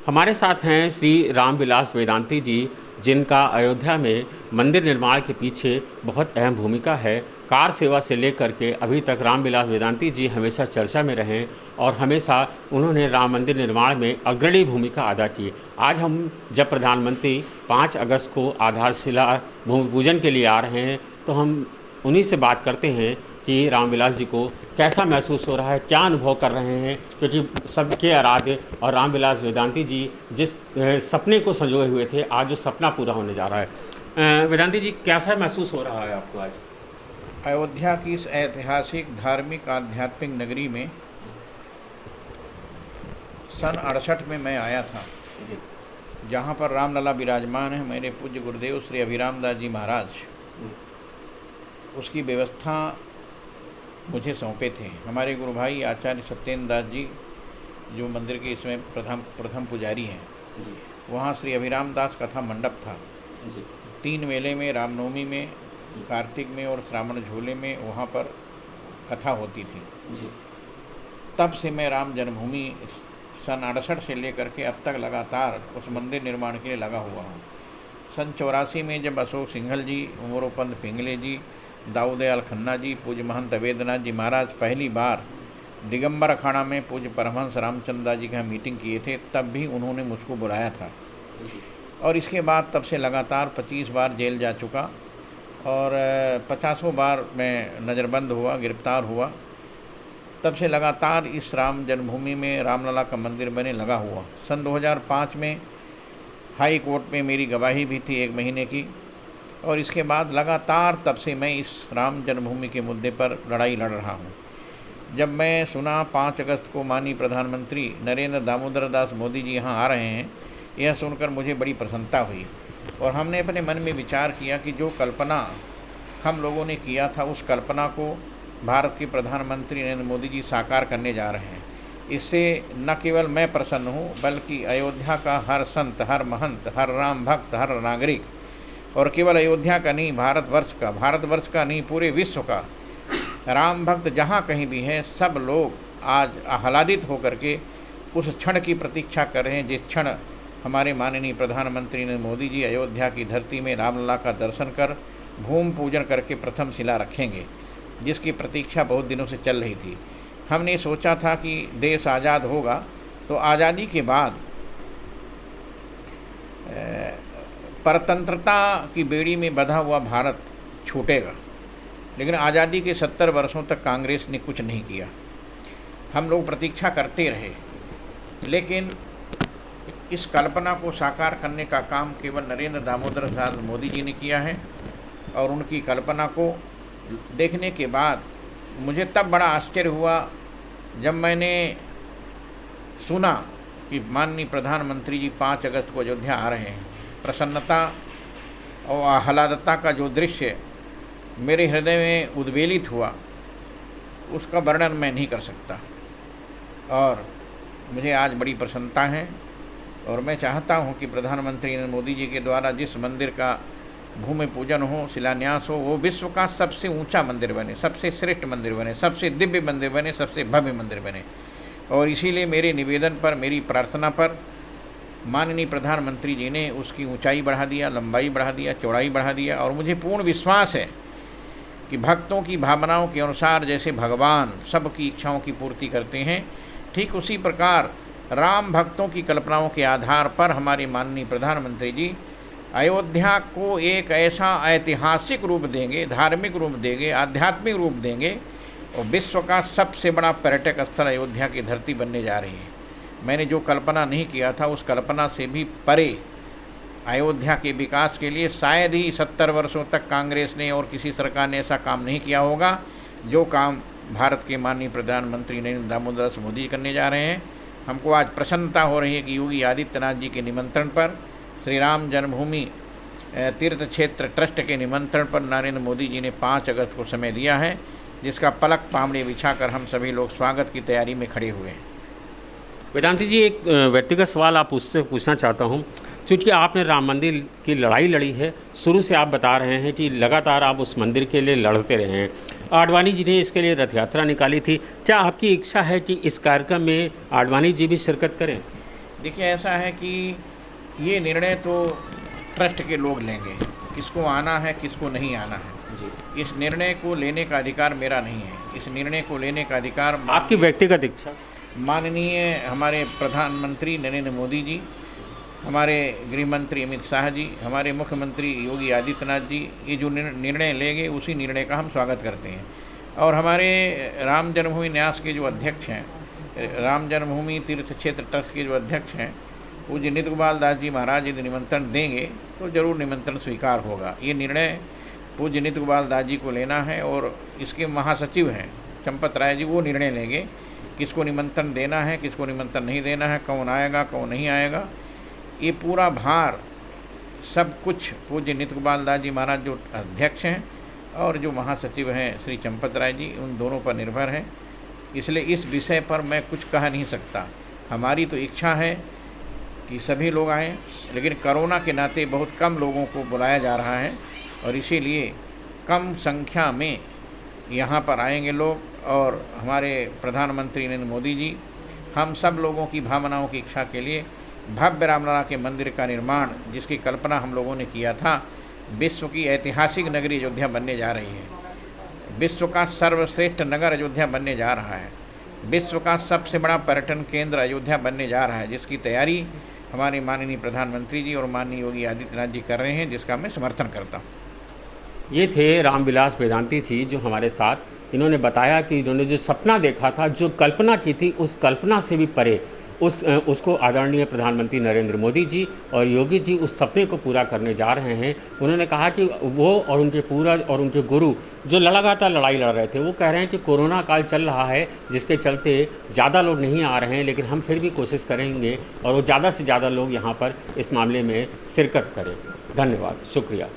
हमारे साथ हैं श्री रामविलास वेदांती जी, जिनका अयोध्या में मंदिर निर्माण के पीछे बहुत अहम भूमिका है। कार सेवा से लेकर के अभी तक रामविलास वेदांती जी हमेशा चर्चा में रहे और हमेशा उन्होंने राम मंदिर निर्माण में अग्रणी भूमिका अदा की। आज हम जब प्रधानमंत्री 5 अगस्त को आधारशिला भूमि पूजन के लिए आ रहे हैं, तो हम उन्हीं से बात करते हैं कि रामविलास जी को कैसा महसूस हो रहा है, क्या अनुभव कर रहे हैं, क्योंकि सबके आराध्य और रामविलास वेदांती जी जिस सपने को संजोए हुए थे, आज वो सपना पूरा होने जा रहा है। वेदांती जी, कैसा महसूस हो रहा है आपको आज? अयोध्या की इस ऐतिहासिक धार्मिक आध्यात्मिक नगरी में सन 68 में मैं आया था, जहाँ पर रामलला विराजमान है। मेरे पूज्य गुरुदेव श्री अभिराम दास जी महाराज उसकी व्यवस्था मुझे सौंपे थे। हमारे गुरु भाई आचार्य सत्येंद्र दास जी, जो मंदिर के इसमें प्रथम पुजारी हैं, वहाँ श्री अभिराम दास कथा मंडप था। 3 मेले में, रामनवमी में, कार्तिक में और श्रावण झोले में वहाँ पर कथा होती थी। तब से मैं राम जन्मभूमि सन 68 से लेकर के अब तक लगातार उस मंदिर निर्माण के लिए लगा हुआ हूँ। सन 84 में जब अशोक सिंघल जी, उमरोपंत पिंगले जी, दाऊदयाल खन्ना जी, पूज्य महंत अवेद्यनाथ जी महाराज पहली बार दिगंबर अखाड़ा में पूज्य परमहंस रामचंद्र जी के यहाँ मीटिंग किए थे, तब भी उन्होंने मुझको बुलाया था। और इसके बाद तब से लगातार 25 बार जेल जा चुका और 50 बार मैं नज़रबंद हुआ, गिरफ्तार हुआ। तब से लगातार इस राम जन्मभूमि में रामलला का मंदिर बने लगा हुआ। सन 2005 में हाई कोर्ट में मेरी गवाही भी थी 1 महीने की, और इसके बाद लगातार तब से मैं इस राम जन्मभूमि के मुद्दे पर लड़ाई लड़ रहा हूँ। जब मैं सुना 5 अगस्त को माननीय प्रधानमंत्री नरेंद्र दामोदर दास मोदी जी यहाँ आ रहे हैं, यह सुनकर मुझे बड़ी प्रसन्नता हुई और हमने अपने मन में विचार किया कि जो कल्पना हम लोगों ने किया था, उस कल्पना को भारत के प्रधानमंत्री नरेंद्र मोदी जी साकार करने जा रहे हैं। इससे न केवल मैं प्रसन्न हूँ, बल्कि अयोध्या का हर संत, हर महंत, हर राम भक्त, हर नागरिक, और केवल अयोध्या का नहीं, भारतवर्ष का नहीं, पूरे विश्व का राम भक्त जहाँ कहीं भी है, सब लोग आज आह्लादित होकर के उस क्षण की प्रतीक्षा कर रहे हैं जिस क्षण हमारे माननीय प्रधानमंत्री नरेंद्र मोदी जी अयोध्या की धरती में रामलला का दर्शन कर भूमि पूजन करके प्रथम शिला रखेंगे, जिसकी प्रतीक्षा बहुत दिनों से चल रही थी। हमने सोचा था कि देश आज़ाद होगा तो आज़ादी के बाद परतंत्रता की बेड़ी में बंधा हुआ भारत छूटेगा, लेकिन आज़ादी के 70 वर्षों तक कांग्रेस ने कुछ नहीं किया। हम लोग प्रतीक्षा करते रहे, लेकिन इस कल्पना को साकार करने का काम केवल नरेंद्र दामोदर दास मोदी जी ने किया है। और उनकी कल्पना को देखने के बाद मुझे तब बड़ा आश्चर्य हुआ जब मैंने सुना कि माननीय प्रधानमंत्री जी 5 अगस्त को अयोध्या आ रहे हैं। प्रसन्नता और आह्लादता का जो दृश्य मेरे हृदय में उद्वेलित हुआ, उसका वर्णन मैं नहीं कर सकता। और मुझे आज बड़ी प्रसन्नता है और मैं चाहता हूं कि प्रधानमंत्री नरेंद्र मोदी जी के द्वारा जिस मंदिर का भूमि पूजन हो, शिलान्यास हो, वो विश्व का सबसे ऊंचा मंदिर बने, सबसे श्रेष्ठ मंदिर बने, सबसे दिव्य मंदिर बने, सबसे भव्य मंदिर बने। और इसीलिए मेरे निवेदन पर, मेरी प्रार्थना पर माननीय प्रधानमंत्री जी ने उसकी ऊंचाई बढ़ा दिया, लंबाई बढ़ा दिया, चौड़ाई बढ़ा दिया। और मुझे पूर्ण विश्वास है कि भक्तों की भावनाओं के अनुसार जैसे भगवान सबकी इच्छाओं की पूर्ति करते हैं, ठीक उसी प्रकार राम भक्तों की कल्पनाओं के आधार पर हमारे माननीय प्रधानमंत्री जी अयोध्या को एक ऐसा ऐतिहासिक रूप देंगे, धार्मिक रूप देंगे, आध्यात्मिक रूप देंगे, और विश्व का सबसे बड़ा पर्यटक स्थल अयोध्या की धरती बनने जा रही है। मैंने जो कल्पना नहीं किया था, उस कल्पना से भी परे अयोध्या के विकास के लिए शायद ही 70 वर्षों तक कांग्रेस ने और किसी सरकार ने ऐसा काम नहीं किया होगा जो काम भारत के माननीय प्रधानमंत्री नरेंद्र दामोदर दास मोदी करने जा रहे हैं। हमको आज प्रसन्नता हो रही है कि योगी आदित्यनाथ जी के निमंत्रण पर, श्री राम जन्मभूमि तीर्थ क्षेत्र ट्रस्ट के निमंत्रण पर नरेंद्र मोदी जी ने 5 अगस्त को समय दिया है, जिसका पलक पामड़े बिछाकर हम सभी लोग स्वागत की तैयारी में खड़े हुए हैं। वेदांती जी, एक व्यक्तिगत सवाल आप उससे पूछना चाहता हूँ। चूँकि आपने राम मंदिर की लड़ाई लड़ी है, शुरू से आप बता रहे हैं कि लगातार आप उस मंदिर के लिए लड़ते रहे हैं। आडवाणी जी ने इसके लिए रथ यात्रा निकाली थी। क्या आपकी इच्छा है कि इस कार्यक्रम में आडवाणी जी भी शिरकत करें? देखिए, ऐसा है कि ये निर्णय तो ट्रस्ट के लोग लेंगे, किसको आना है किसको नहीं आना है जी। इस निर्णय को लेने का अधिकार मेरा नहीं है। इस निर्णय को लेने का अधिकार आपकी व्यक्तिगत इच्छा? माननीय हमारे प्रधानमंत्री नरेंद्र मोदी जी, हमारे गृह मंत्री अमित शाह जी, हमारे मुख्यमंत्री योगी आदित्यनाथ जी, ये जो निर्णय लेंगे उसी निर्णय का हम स्वागत करते हैं। और हमारे राम जन्मभूमि न्यास के जो अध्यक्ष हैं, राम जन्मभूमि तीर्थ क्षेत्र ट्रस्ट के जो अध्यक्ष हैं, पूज्य नित्य गोपाल दास जी महाराज यदि निमंत्रण देंगे तो जरूर निमंत्रण स्वीकार होगा। ये निर्णय पूज्य नित्य गोपाल दास जी को लेना है और इसके महासचिव हैं चंपत राय जी, वो निर्णय लेंगे किसको निमंत्रण देना है किसको निमंत्रण नहीं देना है, कौन आएगा कौन नहीं आएगा। ये पूरा भार सब कुछ पूज्य नित्य गोपाल दास जी महाराज जो अध्यक्ष हैं और जो महासचिव हैं श्री चंपत राय जी, उन दोनों पर निर्भर है। इसलिए इस विषय पर मैं कुछ कह नहीं सकता। हमारी तो इच्छा है कि सभी लोग आएँ, लेकिन कोरोना के नाते बहुत कम लोगों को बुलाया जा रहा है और इसीलिए कम संख्या में यहाँ पर आएंगे लोग। और हमारे प्रधानमंत्री नरेंद्र मोदी जी हम सब लोगों की भावनाओं की इच्छा के लिए भव्य रामलला के मंदिर का निर्माण, जिसकी कल्पना हम लोगों ने किया था, विश्व की ऐतिहासिक नगरी अयोध्या बनने जा रही है। विश्व का सर्वश्रेष्ठ नगर अयोध्या बनने जा रहा है। विश्व का सबसे बड़ा पर्यटन केंद्र अयोध्या बनने जा रहा है, जिसकी तैयारी हमारे माननीय प्रधानमंत्री जी और माननीय योगी आदित्यनाथ जी कर रहे हैं, जिसका मैं समर्थन करता हूँ। ये थे रामविलास वेदांती जी जो हमारे साथ। इन्होंने बताया कि इन्होंने जो सपना देखा था, जो कल्पना की थी, उस कल्पना से भी परे उसको आदरणीय प्रधानमंत्री नरेंद्र मोदी जी और योगी जी उस सपने को पूरा करने जा रहे हैं। उन्होंने कहा कि वो और उनके पूर्वज और उनके गुरु जो लगातार लड़ाई लड़ रहे थे, वो कह रहे हैं कि कोरोना काल चल रहा है जिसके चलते ज़्यादा लोग नहीं आ रहे हैं, लेकिन हम फिर भी कोशिश करेंगे और वो ज़्यादा से ज़्यादा लोग यहाँ पर इस मामले में शिरकत करें। धन्यवाद, शुक्रिया।